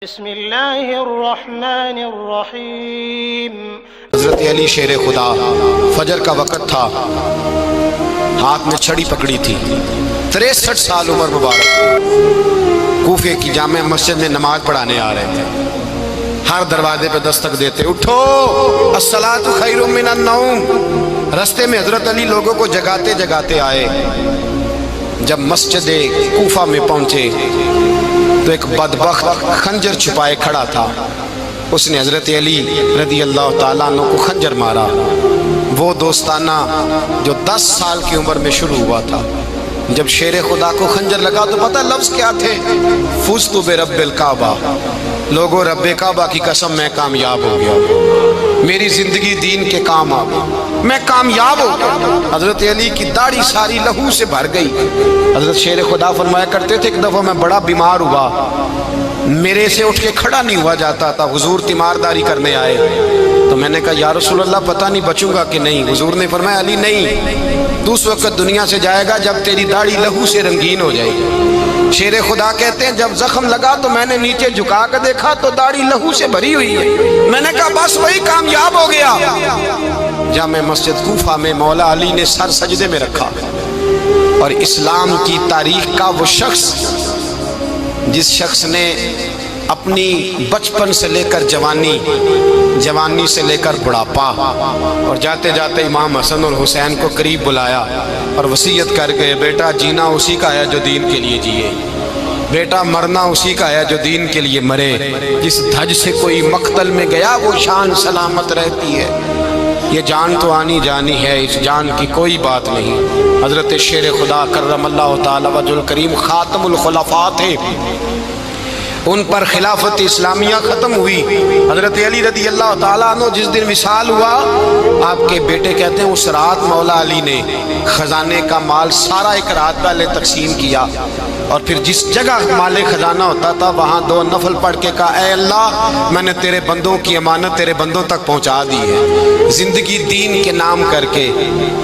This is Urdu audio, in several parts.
بسم اللہ الرحمن الرحیم۔ حضرت علی شیر خدا، فجر کا وقت تھا، ہاتھ میں چھڑی پکڑی تھی، 63 سال عمر مبارک، کوفے کی جامع مسجد میں نماز پڑھانے آ رہے تھے۔ ہر دروازے پہ دستک دیتے، اٹھو الصلاۃ خیر من النوم۔ رستے میں حضرت علی لوگوں کو جگاتے جگاتے آئے۔ جب مسجد کوفہ میں پہنچے تو ایک بدبخت خنجر چھپائے کھڑا تھا، اس نے حضرت علی رضی اللہ تعالیٰ عنہ کو خنجر مارا۔ وہ دوستانہ جو 10 سال کی عمر میں شروع ہوا تھا، جب شیر خدا کو خنجر لگا تو پتہ لفظ کیا تھے؟ فزت برب الکعبہ، لوگوں رب کعبہ کی قسم میں کامیاب ہو گیا، میری زندگی دین کے کام آ گئی، میں کامیاب ہو گیا۔ حضرت علی کی داڑھی ساری لہو سے بھر گئی۔ حضرت شیر خدا فرمایا کرتے تھے، ایک دفعہ میں بڑا بیمار ہوا، میرے سے اٹھ کے کھڑا نہیں ہوا جاتا تھا، حضور تیمارداری کرنے آئے تو میں نے کہا یا رسول اللہ پتہ نہیں بچوں گا کہ نہیں۔ حضور نے فرمایا علی نہیں، تو اس وقت دنیا سے جائے گا جب تیری داڑھی لہو سے رنگین ہو جائے گی۔ شیر خدا کہتے ہیں جب زخم لگا تو میں نے نیچے جھکا کر دیکھا تو داڑھی لہو سے بھری ہوئی ہے، میں نے کہا بس وہی کامیاب ہو گیا۔ جامع مسجد کوفہ میں مولا علی نے سر سجدے میں رکھا، اور اسلام کی تاریخ کا وہ شخص جس شخص نے اپنی بچپن سے لے کر جوانی سے لے کر بڑھاپا، اور جاتے جاتے امام حسن اور حسین کو قریب بلایا اور وصیت کر گئے، بیٹا جینا اسی کا ہے جو دین کے لیے جیے، بیٹا مرنا اسی کا ہے جو دین کے لیے مرے، جس دھج سے کوئی مقتل میں گیا وہ شان سلامت رہتی ہے، یہ جان تو آنی جانی ہے، اس جان کی کوئی بات نہیں۔ حضرت شیر خدا کرم اللہ تعالی وجہ الکریم خاتم الخلفاء تھے، ان پر خلافت اسلامیہ ختم ہوئی۔ حضرت علی رضی اللہ تعالیٰ عنہ جس دن وصال ہوا، آپ کے بیٹے کہتے ہیں اس رات مولا علی نے خزانے کا مال سارا ایک رات پہلے تقسیم کیا، اور پھر جس جگہ مال خزانہ ہوتا تھا وہاں 2 نفل پڑھ کے کہا اے اللہ میں نے تیرے بندوں کی امانت تیرے بندوں تک پہنچا دی ہے۔ زندگی دین کے نام کر کے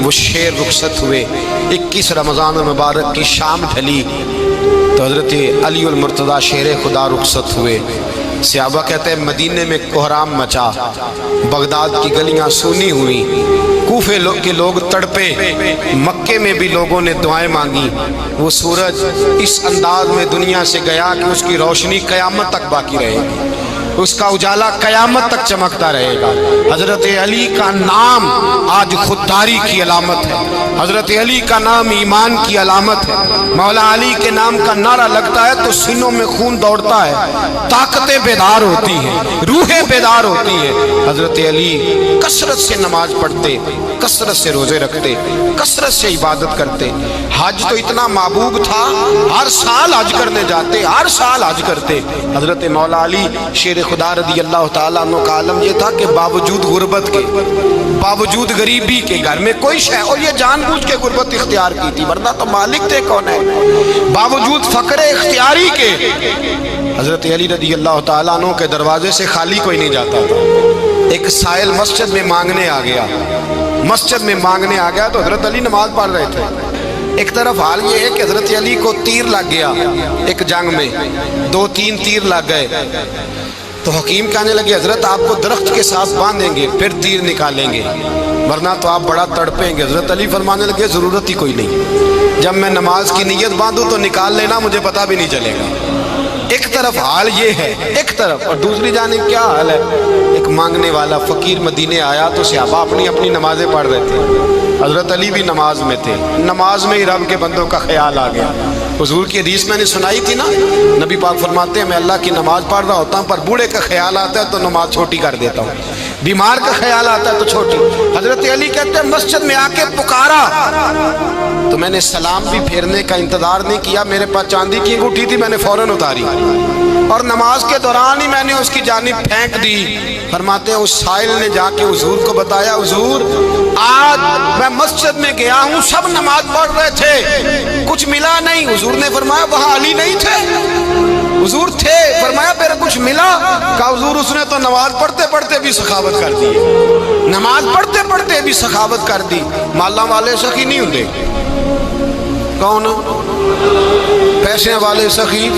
وہ شیر رخصت ہوئے۔ 21 رمضان المبارک کی شام ڈھلی تو حضرت علی المرتضیٰ شیر خدا رخصت ہوئے۔ صحابہ کہتے ہیں مدینے میں کوہرام مچا، بغداد کی گلیاں سونی ہوئی، کوفے کے لوگ تڑپے، مکے میں بھی لوگوں نے دعائیں مانگی۔ وہ سورج اس انداز میں دنیا سے گیا کہ اس کی روشنی قیامت تک باقی رہے گی، اس کا اجالا قیامت تک چمکتا رہے گا۔ حضرت علی کا نام آج خودداری کی علامت ہے، حضرت علی کا نام ایمان کی علامت ہے۔ مولا علی کے نام کا نعرہ لگتا ہے تو سینوں میں خون دوڑتا ہے، طاقتیں بیدار ہوتی ہیں، روحیں بیدار ہوتی ہیں۔ حضرت علی کثرت سے نماز پڑھتے، کثرت سے روزے رکھتے، کثرت سے عبادت کرتے۔ حج تو اتنا محبوب تھا، ہر سال حج کرنے جاتے، ہر سال حج کرتے۔ حضرت مولا علی شیر خدا رضی اللہ تعالیٰ عنہ کا عالم یہ تھا کہ باوجود غربت کے، باوجود غریبی کے، گھر میں کوئی شے، اور یہ جان بوجھ کے غربت اختیار کی تھی ورنہ تو مالک تھے کون ہے، باوجود فقر اختیاری کے حضرت علی رضی اللہ تعالیٰ عنہ کے دروازے سے خالی کوئی نہیں جاتا تھا۔ ایک سائل مسجد میں مانگنے آ گیا تو حضرت علی نماز پڑھ رہے تھے۔ ایک طرف حال یہ ہے کہ حضرت علی کو تیر لگ گیا، ایک جنگ میں 2-3 تیر لگ گئے تو حکیم کہنے لگے حضرت آپ کو درخت کے ساتھ باندھیں گے پھر تیر نکالیں گے ورنہ تو آپ بڑا تڑپیں گے۔ حضرت علی فرمانے لگے ضرورت ہی کوئی نہیں، جب میں نماز کی نیت باندھوں تو نکال لینا، مجھے پتہ بھی نہیں چلے گا۔ ایک طرف حال یہ ہے، ایک طرف، اور دوسری جانب کیا حال ہے؟ ایک مانگنے والا فقیر مدینے آیا تو صحابہ اپنی اپنی نمازیں پڑھ رہے تھے، حضرت علی بھی نماز میں تھے، نماز میں ہی رب کے بندوں کا خیال آ گیا۔ حضور کی حدیث میں نے سنائی تھی نا، نبی پاک فرماتے ہیں میں اللہ کی نماز پڑھ رہا ہوتا ہوں پر بوڑھے کا خیال آتا ہے تو نماز چھوٹی کر دیتا ہوں، بیمار کا خیال آتا ہے تو چھوٹی۔ حضرت علی کہتے ہیں مسجد میں آ کے پکارا تو میں نے سلام بھی پھیرنے کا انتظار نہیں کیا، میرے پاس چاندی کی انگوٹھی تھی، میں نے فوراً اتاری اور نماز کے دوران ہی میں نے اس کی جانب پھینک دی۔ فرماتے ہیں اس سائل نے جا کے حضور کو بتایا حضور آج میں مسجد میں گیا ہوں، سب نماز پڑھ رہے تھے، کچھ ملا نہیں۔ حضور نے فرمایا وہاں علی نہیں تھے؟ حضور تھے۔ فرمایا پھر کچھ ملا؟ کہا حضور اس نے تو نماز پڑھتے پڑھتے بھی سخاوت کر دی، نماز پڑھتے پڑھتے بھی سخاوت کر دی۔ مالاں والے سخی نہیں ہوندے، کون؟ پیسے والے سخی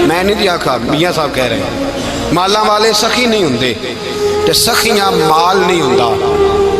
میں نہیں دیا، میاں صاحب کہہ رہے ہیں ਮਾਲਾਂ ਵਾਲੇ ਸਖੀ ਨਹੀਂ ਹੁੰਦੇ ਤੇ ਸਖੀਆਂ ਮਾਲ ਨਹੀਂ ਹੁੰਦਾ।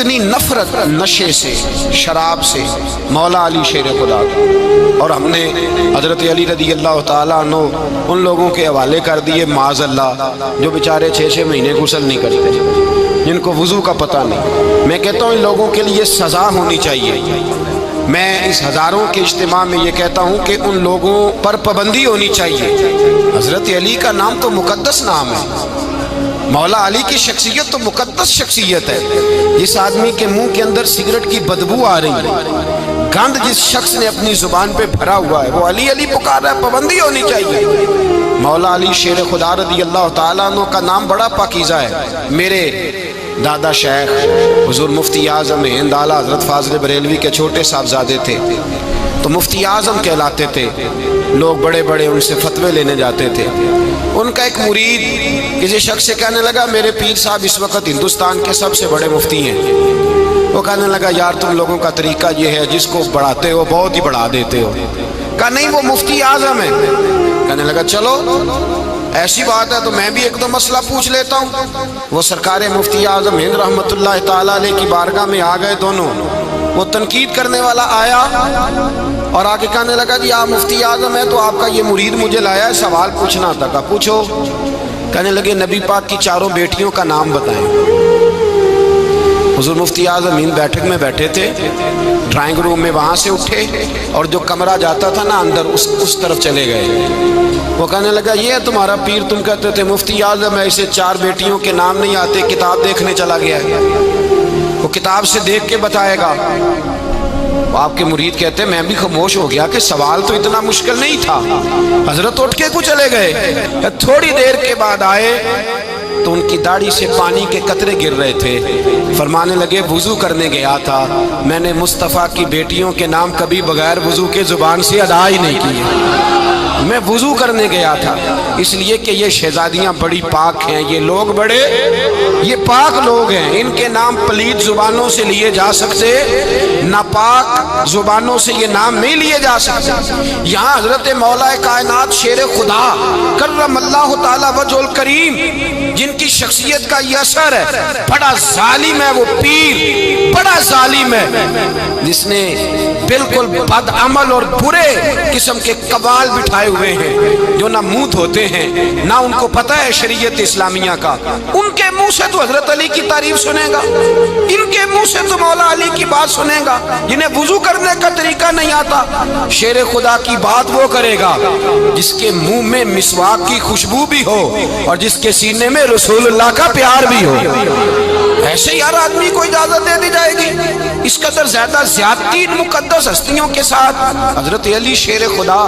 اتنی نفرت نشے سے، شراب سے، مولا علی شیر خدا کا۔ اور ہم نے حضرت علی رضی اللہ تعالیٰ عنہ ان لوگوں کے حوالے کر دیے معاذ اللہ جو بیچارے 6 مہینے غسل نہیں کرتے، جن کو وضو کا پتہ نہیں۔ میں کہتا ہوں ان لوگوں کے لیے سزا ہونی چاہیے۔ میں اس ہزاروں کے اجتماع میں یہ کہتا ہوں کہ ان لوگوں پر پابندی ہونی چاہیے۔ حضرت علی کا نام تو مقدس نام ہے، مولا علی کی شخصیت تو مقدس شخصیت ہے۔ جس آدمی کے منہ کے اندر سگریٹ کی بدبو آ رہی ہے، گند جس شخص نے اپنی زبان پہ بھرا ہوا ہے، وہ علی علی پکار رہا ہے، پابندی ہونی چاہیے۔ مولا علی شیر خدا رضی اللہ تعالیٰ عنہ کا نام بڑا پاکیزہ ہے۔ میرے دادا شیخ حضور مفتی اعظم ہند اعلیٰ حضرت فاضل بریلوی کے چھوٹے صاحبزادے تھے، تو مفتی اعظم کہلاتے تھے، لوگ بڑے بڑے ان سے فتوے لینے جاتے تھے۔ ان کا ایک مرید کسی شخص سے کہنے لگا میرے پیر صاحب اس وقت ہندوستان کے سب سے بڑے مفتی ہیں۔ وہ کہنے لگا یار تم لوگوں کا طریقہ یہ ہے جس کو بڑھاتے ہو بہت ہی بڑھا دیتے ہو۔ کہا نہیں وہ مفتی اعظم ہے۔ کہنے لگا چلو ایسی بات ہے تو میں بھی ایک دو مسئلہ پوچھ لیتا ہوں۔ وہ سرکار مفتی اعظم ہند رحمت اللہ تعالیٰ علیہ کی بارگاہ میں آ گئے دونوں۔ وہ تنقید کرنے والا آیا اور آگے کہنے لگا جی آپ مفتی اعظم ہیں تو آپ کا یہ مرید مجھے لایا ہے، سوال پوچھنا تھا۔ کہا پوچھو۔ کہنے لگے نبی پاک کی 4 بیٹیوں کا نام بتائیں۔ حضور مفتی اعظم ہند بیٹھک میں بیٹھے تھے، ڈرائنگ روم میں وہاں سے اٹھے اور جو کمرہ جاتا تھا نا اندر اس طرف چلے گئے۔ وہ کہنے لگا یہ ہے تمہارا پیر، تم کہتے تھے مفتی اعظم ہے، اسے 4 بیٹیوں کے نام نہیں آتے، کتاب دیکھنے چلا گیا ہے، وہ کتاب سے دیکھ کے بتائے گا۔ آپ کے مرید کہتے میں بھی خاموش ہو گیا کہ سوال تو اتنا مشکل نہیں تھا۔ حضرت اٹھ کے کو چلے گئے۔ تھوڑی دیر کے بعد آئے تو ان کی داڑھی سے پانی کے قطرے گر رہے تھے۔ فرمانے لگے وضو کرنے گیا تھا، میں نے مصطفیٰ کی بیٹیوں کے نام کبھی بغیر وضو کے زبان سے ادا ہی نہیں کیے۔ میں وضو کرنے گیا تھا، اس لیے کہ یہ شہزادیاں بڑی پاک ہیں، یہ لوگ بڑے یہ پاک لوگ ہیں، ان کے نام پلید زبانوں سے لیے جا سکتے، ناپاک زبانوں سے یہ نام نہیں لیے جا سکتے۔ یہاں حضرت مولا کائنات شیر خدا کرم اللہ تعالی وجہ الکریم جن کی شخصیت کا یہ اثر ہے، بڑا ظالم ہے وہ پیر، بڑا ظالم ہے جس نے بالکل بد عمل اور برے قسم کے قبال بٹھائے ہوئے ہیں، جو نہ منہ دھوتے ہیں نہ ان کو پتہ ہے شریعت اسلامیہ کا۔ ان کے منہ سے تو حضرت علی کی تعریف سنے گا، ان کے منہ سے تو مولا علی کی بات سنے گا، جنہیں وضو کرنے کا طریقہ نہیں آتا۔ شیر خدا کی بات وہ کرے گا جس کے منہ میں مسواک کی خوشبو بھی ہو اور جس کے سینے میں رسول اللہ کا پیار بھی ہو۔ ایسے ہی ہر آدمی کو اجازت دے دی جائے گی؟ اس قدر زیادہ زیادتی ان مقدس ہستیوں کے ساتھ۔ حضرت علی شیر خدا،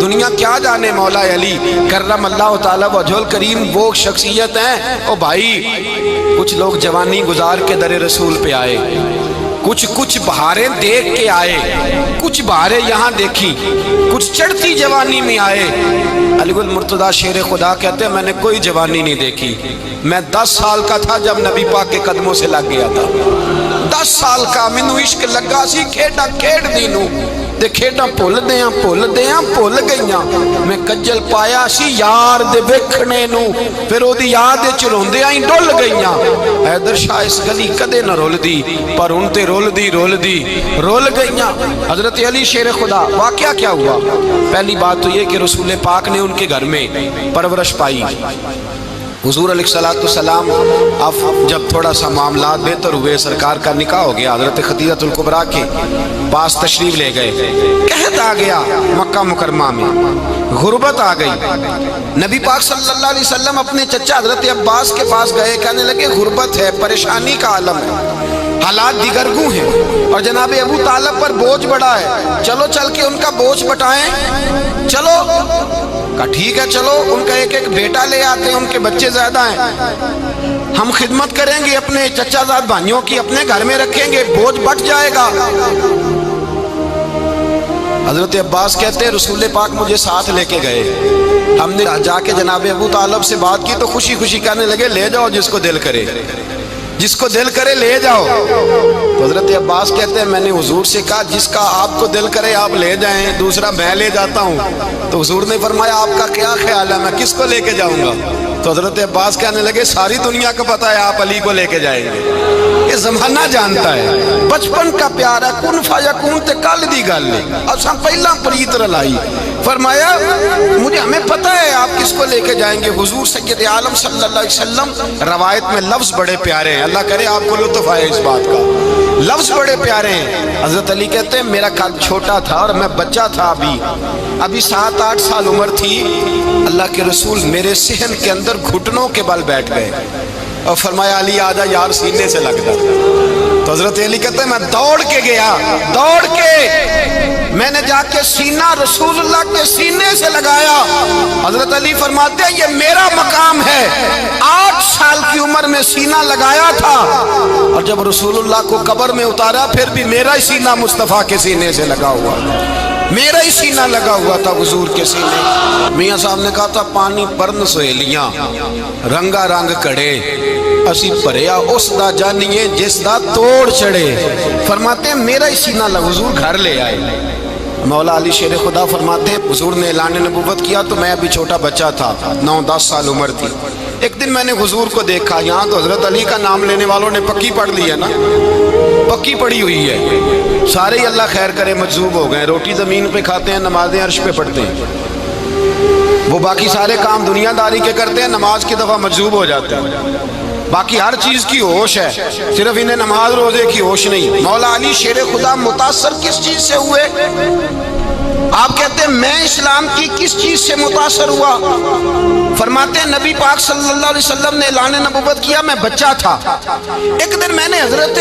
دنیا کیا جانے مولا علی کرم اللہ تعالی وجہ الکریم وہ شخصیت ہیں۔ او بھائی کچھ لوگ جوانی گزار کے در رسول پہ آئے، کچھ بہاریں دیکھ کے آئے، کچھ بہاریں یہاں دیکھی، کچھ چڑھتی جوانی میں آئے۔ علی گل مرتضیٰ شیر خدا کہتے ہیں میں نے کوئی جوانی نہیں دیکھی، میں 10 سال کا تھا جب نبی پاک کے قدموں سے لگ گیا تھا۔ 10 سال کا مینوں عشق لگا سی، کھیڈا کھیڈ دی نوں تے کھیڈاں بھول گئیاں، میں کجل پایا سی یار دے ویکھنے نوں، پھر او دی یاد وچ روندیاں ہی ڈل گئیاں۔ حیدر شاہ اس گلی کدے نہ رول دی، پر ہن تے رول گئیاں۔ حضرت علی شیر خدا، واقعہ کیا ہوا؟ پہلی بات تو یہ کہ رسول پاک نے ان کے گھر میں پرورش پائی۔ حضور علیہ السلام اب جب تھوڑا سا معاملات بہتر ہوئے، سرکار کا نکاح ہو گیا، حضرت خدیجہ الکبریٰ کے پاس تشریف لے گئے۔ قحط آ گیا مکہ مکرمہ میں، غربت آ گئی۔ نبی پاک صلی اللہ علیہ وسلم اپنے چچا حضرت عباس کے پاس گئے، کہنے لگے غربت ہے، پریشانی کا عالم ہے، حالات دیگرگوں ہیں اور جناب ابو طالب پر بوجھ بڑا ہے، چلو چل کے ان کا بوجھ بٹائیں۔ چلو کہا ٹھیک ہے چلو، ان کا ایک بیٹا لے آتے ہیں، ان کے بچے زیادہ ہیں، ہم خدمت کریں گے اپنے چچا زاد بھائیوں کی، اپنے گھر میں رکھیں گے، بوجھ بٹ جائے گا۔ حضرت عباس کہتے ہیں رسول پاک مجھے ساتھ لے کے گئے، ہم نے جا کے جناب ابو طالب سے بات کی تو خوشی خوشی کہنے لگے لے جاؤ جس کو دل کرے، جس کو دل کرے لے جاؤ۔ تو حضرت عباس کہتے ہیں میں نے حضور سے کہا جس کا آپ کو دل کرے آپ لے جائیں، دوسرا میں لے جاتا ہوں۔ تو حضور نے فرمایا آپ کا کیا خیال ہے، میں کس کو لے کے جاؤں گا؟ تو حضرت عباس کہنے لگے ساری دنیا کو پتہ ہے آپ علی کو لے کے جائیں گے، یہ زمانہ جانتا ہے، بچپن کا پیار ہے، کن فیکون تے کل دی گل ہے، اساں پہلا پریت رلائی۔ فرمایا مجھے ہمیں پتہ ہے آپ کس کو لے کے جائیں گے، حضور سید عالم صلی اللہ علیہ وسلم۔ روایت میں لفظ بڑے پیارے ہیں، اللہ کرے آپ کو لطف آئے اس بات کا، لفظ بڑے پیارے ہیں۔ حضرت علی کہتے ہیں میرا قد چھوٹا تھا اور میں بچہ تھا، ابھی 7-8 سال عمر تھی، اللہ کے رسول میرے صحن کے اندر گھٹنوں کے بل بیٹھ گئے اور فرمایا علی آجا یار سینے سے لگ جا۔ تو حضرت علی کہتے ہیں میں دوڑ کے گیا، دوڑ کے میں نے جا کے سینہ رسول اللہ کے سینے سے لگایا۔ حضرت علی فرماتے ہیں یہ میرا مقام ہے، 8 سال کی عمر میں سینہ لگایا تھا اور جب رسول اللہ کو قبر میں اتارا پھر بھی میرا ہی سینہ مصطفیٰ کے سینے سے لگا ہوا، میرا ہی سینہ لگا ہوا تھا حضور کے سینے۔ میاں صاحب نے کہا تھا پانی پرن سہیلیاں رنگا رنگ کڑے، اسی پریا اس دا جانیے جس دا توڑ چڑے۔ فرماتے ہیں میرا ہی سینہ لگا، حضور گھر لے آئے۔ مولا علی شیر خدا فرماتے ہیں حضور نے اعلان نبوت کیا تو میں ابھی چھوٹا بچہ تھا، 9-10 سال عمر تھی۔ ایک دن میں نے حضور کو دیکھا، یہاں تو حضرت علی کا نام لینے والوں نے پکی پڑھ لی ہے نا، پکی پڑھی ہوئی ہے، سارے ہی اللہ خیر کرے مجذوب ہو گئے، روٹی زمین پہ کھاتے ہیں، نمازیں عرش پہ پڑھتے ہیں، وہ باقی سارے کام دنیا داری کے کرتے ہیں، نماز کی دفعہ مجذوب ہو جاتے ہیں، باقی ہر چیز کی ہوش ہے، صرف انہیں نماز روزے کی ہوش نہیں۔ مولا علی شیر خدا متاثر کس چیز سے ہوئے؟ آپ کہتے ہیں میں اسلام کی کس چیز سے متاثر ہوا؟ فرماتے ہیں نبی پاک صلی اللہ علیہ وسلم نے اعلان نبوت کیا، میں بچہ تھا، ایک دن میں نے حضرت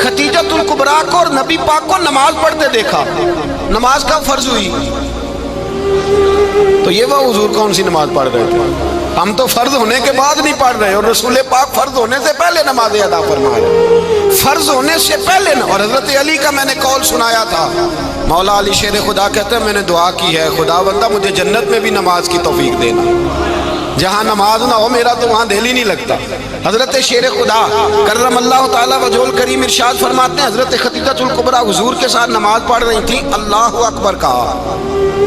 خدیجۃ الکبریٰ کو اور نبی پاک کو نماز پڑھتے دیکھا۔ نماز کب فرض ہوئی؟ تو یہ وہ حضور کون سی نماز پڑھ رہے تھے؟ ہم تو فرض ہونے کے بعد نہیں پڑھ رہے، اور رسول پاک فرض ہونے سے پہلے نماز ادا فرما رہے، فرض ہونے سے پہلے۔ اور حضرت علی کا میں نے قول سنایا تھا، مولا علی شیر خدا کہتے ہیں میں نے دعا کی ہے خدا بندہ مجھے جنت میں بھی نماز کی توفیق دینا، جہاں نماز نہ ہو میرا تو وہاں دل ہی نہیں لگتا۔ حضرت شیر خدا کرم اللہ تعالیٰ وجہ الکریم ارشاد فرماتے ہیں حضرت خدیجۃ الکبریٰ حضور کے ساتھ نماز پڑھ رہی تھی، اللہ اکبر کہا،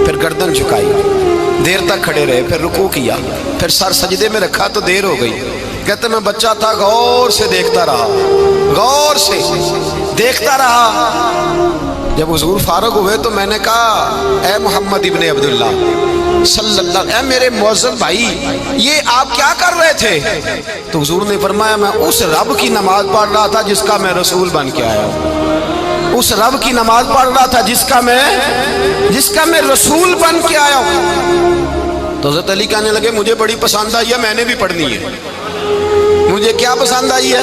پھر گردن جھکائی، دیر تک کھڑے رہے، پھر رکوع کیا، پھر سر سجدے میں رکھا تو دیر ہو گئی۔ کہتے میں بچہ تھا، غور سے دیکھتا رہا، غور سے دیکھتا رہا۔ جب حضور فارغ ہوئے تو میں نے کہا اے محمد ابن عبداللہ صلی اللہ، اے میرے معزز بھائی یہ آپ کیا کر رہے تھے؟ تو حضور نے فرمایا میں اس رب کی نماز پڑھ رہا تھا جس کا میں رسول بن کے آیا ہوں، اس رب کی نماز پڑھ رہا تھا جس کا میں رسول بن کے آیا ہوں۔ تو حضرت علی کہنے لگے مجھے بڑی پسند آئی ہے، میں نے بھی پڑھنی ہے۔ مجھے کیا پسند آئی ہے؟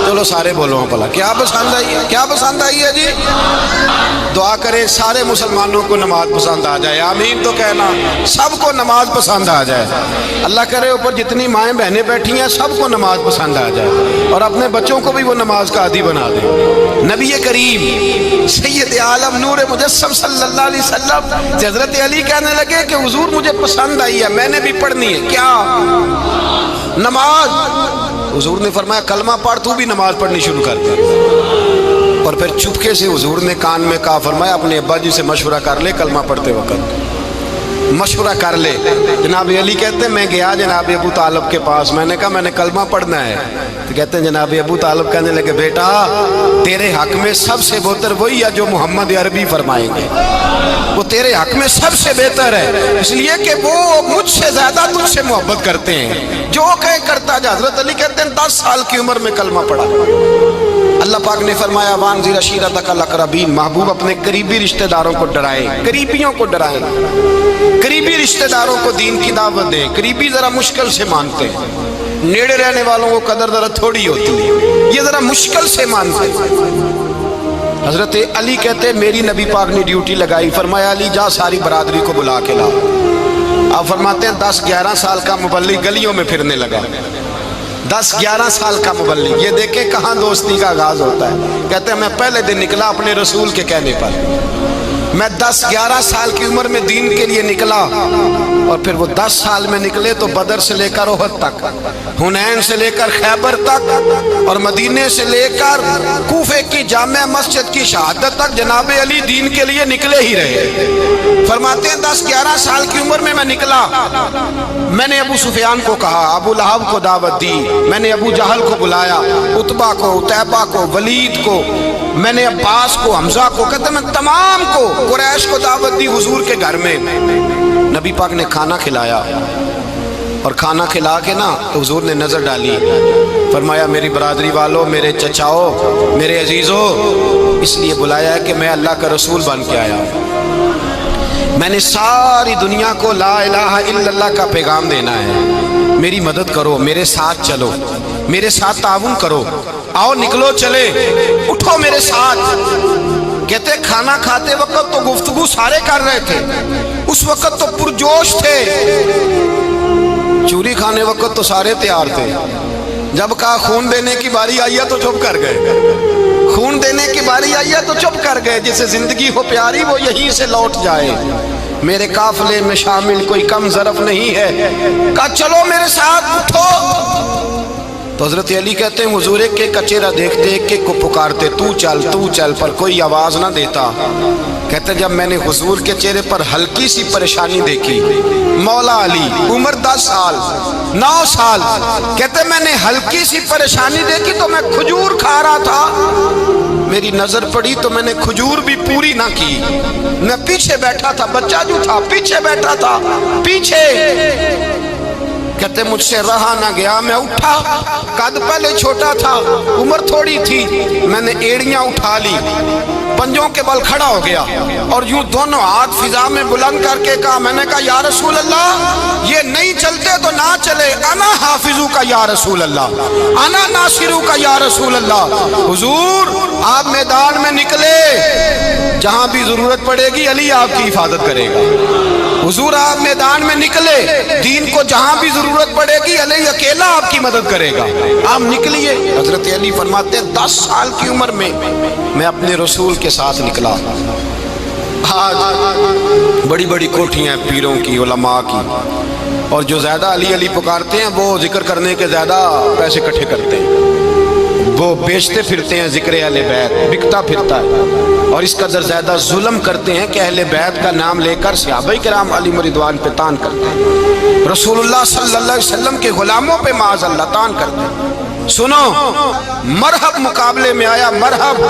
چلو سارے بولو پلا کیا پسند آئی ہے؟ کیا پسند آئی ہے جی؟ دعا کریں سارے مسلمانوں کو نماز پسند آ جائے، آمین تو کہنا، سب کو نماز پسند آ جائے۔ اللہ کرے اوپر جتنی مائیں بہنیں بیٹھی ہیں سب کو نماز پسند آ جائے اور اپنے بچوں کو بھی وہ نماز کا عادی بنا دیں۔ نبی کریم سید عالم نور مجسم صلی اللہ علیہ وسلم حضرت علی کہنے لگے کہ حضور مجھے پسند آئی ہے، میں نے بھی پڑھنی ہے، کیا؟ نماز۔ حضور نے فرمایا کلمہ پڑھ، تو بھی نماز پڑھنی شروع کر دے۔ اور پھر چپکے سے حضور نے کان میں کہا، فرمایا اپنے ابا جی سے مشورہ کر لے کلمہ پڑھتے وقت، مشورہ کر لے۔ جناب علی کہتے ہیں میں گیا جناب ابو طالب کے پاس، میں نے کہا میں نے کلمہ پڑھنا ہے، تو کہتے ہیں جناب ابو طالب کہنے لگے بیٹا تیرے حق میں سب سے بہتر وہی ہے جو محمد عربی فرمائیں گے، وہ تیرے حق میں سب سے بہتر ہے، اس لیے کہ وہ مجھ سے زیادہ تجھ سے محبت کرتے ہیں، جو کہے کرتا جا۔ حضرت علی کہتے ہیں 10 سال کی عمر میں کلمہ پڑھا۔ اللہ پاک نے فرمایا وانذر عشیرتک الاقربین، محبوب اپنے قریبی رشتہ داروں کو ڈرائیں، قریبیوں کو ڈرائیں، قریبی رشتہ داروں کو دین کی دعوت دیں۔ قریبی ذرا مشکل سے مانتے ہیں، نیڑے رہنے والوں کو قدر ذرا تھوڑی ہوتی ہے، یہ ذرا مشکل سے مانتے ہیں۔ حضرت علی کہتے ہیں میری نبی پاک نے ڈیوٹی لگائی، فرمایا علی جا ساری برادری کو بلا کے لا۔ آپ فرماتے ہیں 10-11 سال کا مبلغ گلیوں میں پھرنے لگا، 10-11 سال کا مبلغ، یہ دیکھیں کہاں دوستی کا آغاز ہوتا ہے۔ کہتے ہیں میں پہلے دن نکلا اپنے رسول کے کہنے پر، میں 10-11 سال کی عمر میں دین کے لیے نکلا، اور پھر وہ 10 سال میں نکلے تو بدر سے لے کر احد تک، حنین سے لے کر خیبر تک، اور مدینے سے لے کر کوفے کی جامع مسجد کی شہادت تک جناب علی دین کے لیے نکلے ہی رہے۔ فرماتے ہیں 10-11 سال کی عمر میں نکلا، میں نے ابو سفیان کو کہا، ابو لہب کو دعوت دی، میں نے ابو جہل کو بلایا، عتبہ کو، عتیبہ کو، ولید کو، میں نے عباس کو، حمزہ کو، کہتے میں تمام کو، قریش کو دعوت دی حضور کے گھر میں۔ نبی پاک نے کھانا کھلایا، اور کھانا کھلا کے نا تو حضور نے نظر ڈالی، فرمایا میری برادری والوں، میرے چچاؤ، میرے عزیزوں، اس لیے بلایا ہے کہ میں اللہ کا رسول بن کے آیا ہوں، میں نے ساری دنیا کو لا الہ الا اللہ کا پیغام دینا ہے، میری مدد کرو، میرے ساتھ چلو، میرے ساتھ تعاون کرو، آؤ نکلو چلے، اٹھو میرے ساتھ۔ کہتے کھانا کھاتے وقت تو گفتگو سارے کر رہے تھے، اس وقت تو پرجوش تھے، چوری کھانے وقت تو سارے تیار تھے، جب کہا خون دینے کی باری آئی ہے تو چپ کر گئے، خون دینے کی باری آئی ہے تو چپ کر گئے، جسے زندگی ہو پیاری وہ یہیں سے لوٹ جائے، میرے قافلے میں شامل کوئی کم ظرف نہیں ہے، کہا چلو میرے ساتھ اٹھو۔ تو حضرت علی کہتے ہیں حضور ایک کا چہرہ دیکھتے ایک کو پکارتے، تو چل، پر کوئی آواز نہ دیتا۔ کہتے جب میں نے حضور کے چہرے پر ہلکی سی پریشانی دیکھی، مولا علی عمر 10 سال 9 سال، کہتے میں نے ہلکی سی پریشانی دیکھی تو میں کھجور کھا رہا تھا، میری نظر پڑی تو میں نے کھجور بھی پوری نہ کی، میں پیچھے بیٹھا تھا، بچہ جو تھا پیچھے بیٹھا تھا، پیچھے۔ کہتے مجھ سے رہا نہ گیا، میں اٹھا، قد پہلے چھوٹا تھا، عمر تھوڑی تھی، میں نے ایڑیاں اٹھا لی، پنجوں کے بل کھڑا ہو گیا، اور یوں دونوں ہاتھ فضا میں بلند کر کے کہا، میں نے کہا یا رسول اللہ یہ نہیں چلتے تو نہ چلے، انا حافظو کا یا رسول اللہ، انا ناصرو کا یا رسول اللہ۔ حضور آپ میدان میں نکلے، جہاں بھی ضرورت پڑے گی علی آپ کی حفاظت کرے گا، حضور آپ میدان میں نکلے، دین کو جہاں بھی ضرورت پڑے گی علی اکیلا آپ کی مدد کرے گا، آپ نکلیے۔ حضرت علی فرماتے ہیں 10 سال کی عمر میں میں اپنے رسول کے ساتھ نکلا۔ آج بڑی بڑی کوٹھیاں ہیں پیروں کی، علماء کی، اور جو زیادہ علی علی پکارتے ہیں وہ ذکر کرنے کے زیادہ پیسے اکٹھے کرتے ہیں، وہ بیچتے پھرتے ہیں ذکر اہل بیت، بکتا پھرتا ہے، اور اس قدر زیادہ ظلم کرتے ہیں کہ اہل بیت کا نام لے کر صحابہ کرام علی رضوان پہ تان کرتے ہیں، رسول اللہ صلی اللہ علیہ وسلم کے غلاموں پہ معاذ اللہ تان کرتے ہیں۔ سنو مرحب مقابلے میں آیا، مرحب۔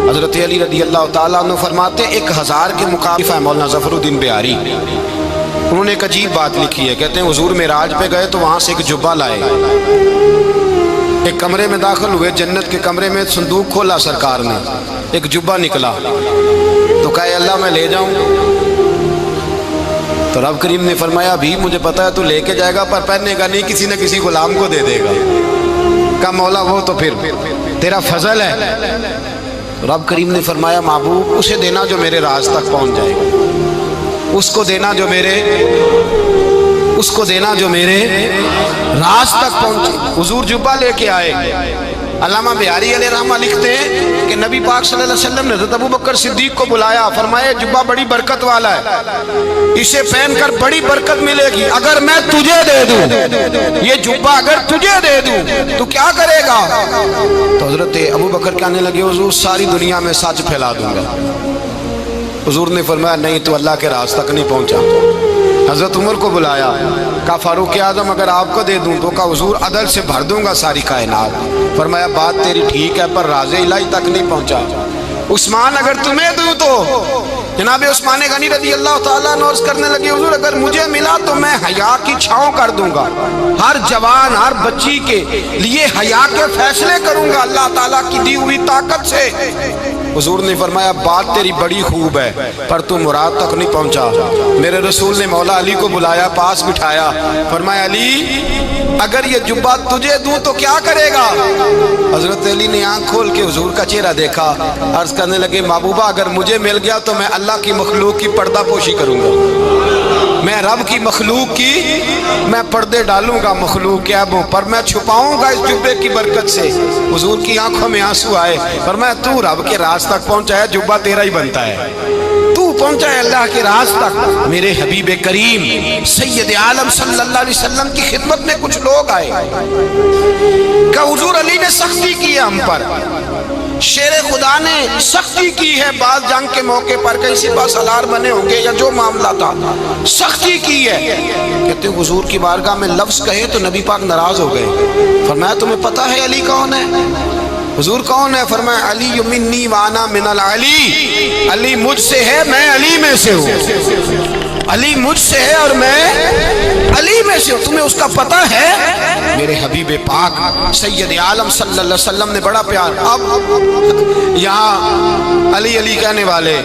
حضرت علی رضی اللہ تعالیٰ عنہ فرماتے 1000 کے مقابلہ ہے مولانا ظفر الدین بہاری، انہوں نے ایک عجیب بات لکھی ہے، کہتے ہیں حضور معراج پہ گئے تو وہاں سے ایک جبہ لائے، ایک کمرے میں داخل ہوئے، جنت کے کمرے میں صندوق کھولا سرکار نے، ایک جبہ نکلا، تو کہا اللہ میں لے جاؤں، تو رب کریم نے فرمایا بھی مجھے پتا ہے تو لے کے جائے گا پر پہننے گا نہیں، کسی نہ کسی غلام کو دے دے گا۔ کہا مولا وہ تو پھر تیرا فضل ہے۔ رب کریم نے فرمایا محبوب اسے دینا جو میرے راز تک پہنچ جائے گا، اس کو دینا جو میرے راز تک پہنچے۔ حضور جبہ لے کے آئے، علامہ بہاری علیہ رحمہ لکھتے ہیں کہ نبی پاک صلی اللہ علیہ وسلم نے حضرت ابوبکر صدیق کو بلایا، فرمایا جبہ بڑی برکت والا ہے، اسے پہن کر بڑی برکت ملے گی، اگر میں تجھے دے دوں یہ جبہ، اگر تجھے دے دوں تو کیا کرے گا؟ تو حضرت ابوبکر کہنے لگے حضور ساری دنیا میں سچ پھیلا دوں گا۔ حضور نے فرمایا نہیں تو اللہ کے راز تک نہیں پہنچا۔ حضرت عمر کو بلایا، کہا فاروق اعظم اگر آپ کو دے دوں تو کہا حضور عدل سے بھر دوں گا ساری کائنات۔ فرمایا بات تیری ٹھیک ہے پر راز الہی تک نہیں پہنچا۔ عثمان اگر تمہیں دوں تو جناب عثمان غنی رضی اللہ تعالیٰ عنہ عرض کرنے لگے حضور اگر مجھے ملا تو میں حیا کی چھاؤں کر دوں گا، ہر جوان ہر بچی کے لیے حیا کے فیصلے کروں گا اللہ تعالیٰ کی دی ہوئی طاقت سے۔ حضور نے فرمایا بات تیری بڑی خوب ہے پر تو مراد تک نہیں پہنچا۔ میرے رسول نے مولا علی کو بلایا، پاس بٹھایا، فرمایا علی اگر یہ جبہ تجھے دوں تو کیا کرے گا؟ حضرت علی نے آنکھ کھول کے حضور کا چہرہ دیکھا، عرض کرنے لگے محبوبہ اگر مجھے مل گیا تو میں اللہ کی مخلوق کی پردہ پوشی کروں گا، میں رب کی مخلوق کی میں پردے ڈالوں گا مخلوق کے عیبوں پر، میں چھپاؤں گا اس جبے کی برکت سے۔ حضور کی آنکھوں میں آنسو آئے، فرمایا تو رب کے راز تک پہنچا ہے، جبہ تیرا ہی بنتا ہے۔ پہنچا ہے اللہ کے راز تک. میرے حبیب کریم سید عالم صلی اللہ علیہ وسلم کی خدمت میں کچھ لوگ آئے کہ حضور علی نے سختی کی ہے ہم پر, شیر خدا نے سختی کی ہے بعض جنگ کے موقع پر, کہیں سپاہ سالار بنے ہوں گے یا جو معاملہ تھا, سختی کی ہے. کہتے ہیں حضور کی بارگاہ میں لفظ کہے تو نبی پاک ناراض ہو گئے. فرمایا تمہیں پتہ ہے علی کون ہے؟ حضور کون ہے؟ فرمایا علی منی وانا من العلی, علی مجھ سے ہے میں علی میں سے ہوں. علی مجھ سے ہے اور میں علی میں سے ہوں. تمہیں اس کا پتہ ہے؟ میرے حبیب پاک سید عالم صلی اللہ علیہ وسلم نے بڑا پیار. اب یہاں علی علی کہنے والے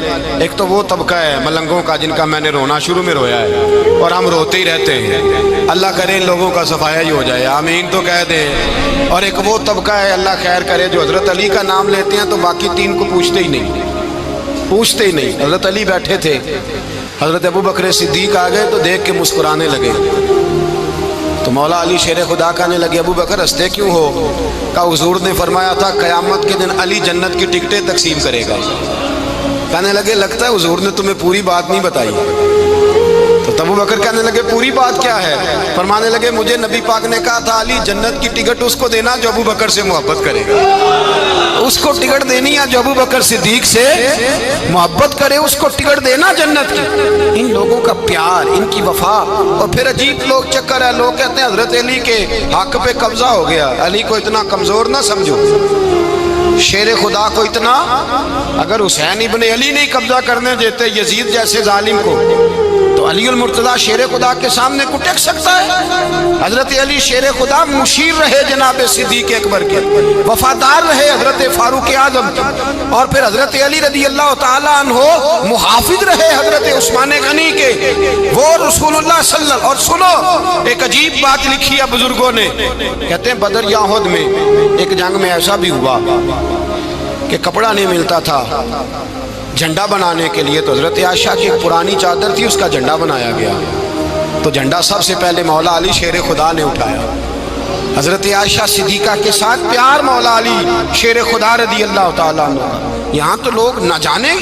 ایک تو وہ طبقہ ہے ملنگوں کا جن کا میں نے رونا شروع میں رویا ہے اور ہم روتے ہی رہتے ہیں. اللہ کرے ان لوگوں کا صفایا ہی ہو جائے, آمین تو کہہ دیں. اور ایک وہ طبقہ ہے اللہ خیر کرے جو حضرت علی کا نام لیتے ہیں تو باقی تین کو پوچھتے ہی نہیں. حضرت علی بیٹھے تھے, حضرت ابو بکر صدیق آ گئے تو دیکھ کے مسکرانے لگے. تو مولا علی شیر خدا کہنے لگے ابو بکر ہنستے کیوں ہو؟ کہا حضور نے فرمایا تھا قیامت کے دن علی جنت کی ٹکٹیں تقسیم کرے گا. کہنے لگے لگتا ہے حضور نے تمہیں پوری بات نہیں بتائی. تو ابو بکر کہنے لگے پوری بات کیا ہے؟ فرمانے لگے مجھے نبی پاک نے کہا تھا علی جنت کی ٹکٹ اس کو دینا جو ابو بکر سے محبت کرے گا. اس کو ٹکٹ دینی ہے جو ابو بکر صدیق سے محبت کرے, اس کو ٹکٹ دینا جنت کی. ان لوگوں کا پیار, ان کی وفا. اور پھر عجیب لوگ چکر ہے, لوگ کہتے ہیں حضرت علی کے حق پہ قبضہ ہو گیا. علی کو اتنا کمزور نہ سمجھو, شیر خدا کو اتنا, اگر حسین ابن علی نہیں قبضہ کرنے دیتے یزید جیسے ظالم کو تو علی المرتضیٰ شیر خدا کے سامنے کو ٹک سکتا ہے؟ حضرت علی شیر خدا مشیر رہے جناب صدیق اکبر کے, وفادار رہے حضرت فاروق اعظم کے, اور پھر حضرت علی رضی اللہ تعالیٰ عنہ محافظ رہے حضرت عثمان غنی کے. وہ رسول اللہ صلی اللہ. اور سنو ایک عجیب بات لکھی ہے بزرگوں نے, کہتے ہیں بدر یا احد میں ایک جنگ میں ایسا بھی ہوا کہ کپڑا نہیں ملتا تھا جھنڈا بنانے کے لیے, تو حضرت عائشہ کی ایک پرانی چادر تھی اس کا جھنڈا بنایا گیا. تو جھنڈا سب سے پہلے مولا علی شیر خدا نے اٹھایا. حضرت عائشہ صدیقہ کے ساتھ پیار مولا علی شیر خدا رضی اللہ تعالیٰ عنہ. یہاں تو لوگ نہ جانے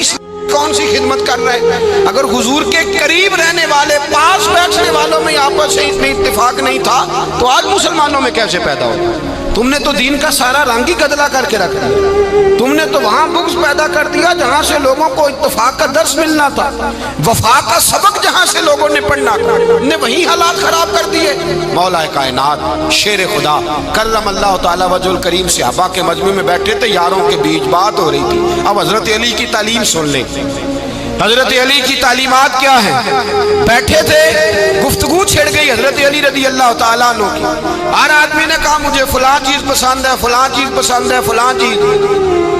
کون سی خدمت کر رہے ہیں. اگر حضور کے قریب رہنے والے پاس بیٹھنے والوں میں آپس سے اتنی اتفاق نہیں تھا تو آج مسلمانوں میں کیسے پیدا ہو؟ تم نے تو دین کا سارا رنگ ہی گدلا کر کے رکھ دیا. تم نے تو وہاں بغض پیدا کر دیا جہاں سے لوگوں کو اتفاق کا درس ملنا تھا, وفا کا سبق جہاں سے لوگوں نے پڑھنا تھا, نے وہی حالات خراب کر دیے. مولا کائنات شیر خدا کرم اللہ تعالیٰ وجہ الکریم صحابہ کے مجمع میں بیٹھے تھے, یاروں کے بیچ بات ہو رہی تھی. اب حضرت علی کی تعلیم سن لیں. حضرت علی کی تعلیمات کیا ہیں؟ بیٹھے تھے, گفتگو چھڑ گئی حضرت علی رضی اللہ تعالیٰ عنہ کی. ہر آدمی نے کہا مجھے فلاں چیز پسند ہے, فلاں چیز پسند ہے, فلاں چیز.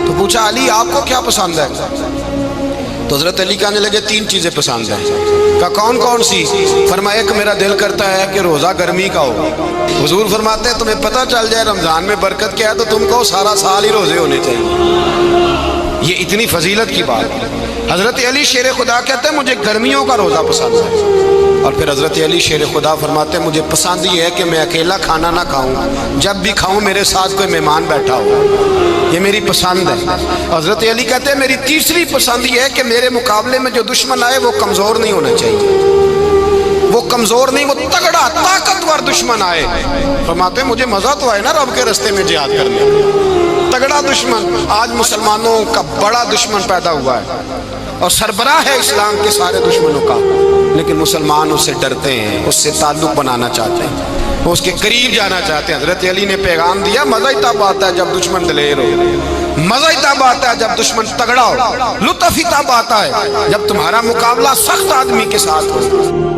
تو پوچھا علی آپ کو کیا پسند ہے؟ تو حضرت علی کہنے لگے تین چیزیں پسند ہیں. کہا کون کون سی؟ فرمایا ایک میرا دل کرتا ہے کہ روزہ گرمی کا ہو. حضور فرماتے ہیں تمہیں پتہ چل جائے رمضان میں برکت کیا ہے تو تم کو سارا سال ہی روزے ہونے چاہیے. یہ اتنی فضیلت کی بات. حضرت علی شیر خدا کہتے ہیں مجھے گرمیوں کا روزہ پسند ہے. اور پھر حضرت علی شیر خدا فرماتے ہیں مجھے پسند یہ ہے کہ میں اکیلا کھانا نہ کھاؤں, جب بھی کھاؤں میرے ساتھ کوئی مہمان بیٹھا ہو, یہ میری پسند ہے. حضرت علی کہتے ہیں میری تیسری پسند یہ ہے کہ میرے مقابلے میں جو دشمن آئے وہ کمزور نہیں ہونا چاہیے, وہ کمزور نہیں, وہ تگڑا طاقتور دشمن آئے. فرماتے ہیں مجھے مزہ تو آئے نا رب کے رستے میں جہاد کرنے کا, تگڑا دشمن. آج مسلمانوں کا بڑا دشمن پیدا ہوا ہے اور سربراہ ہے اسلام کے سارے دشمنوں کا, لیکن مسلمان اس سے ڈرتے ہیں, اس سے تعلق بنانا چاہتے ہیں, وہ اس کے قریب جانا چاہتے ہیں. حضرت علی نے پیغام دیا مزہ ہی تب آتا ہے جب دشمن دلیر ہو, مزہ ہی تب آتا ہے جب دشمن تگڑا ہو, لطف ہی تب آتا ہے جب تمہارا مقابلہ سخت آدمی کے ساتھ ہو.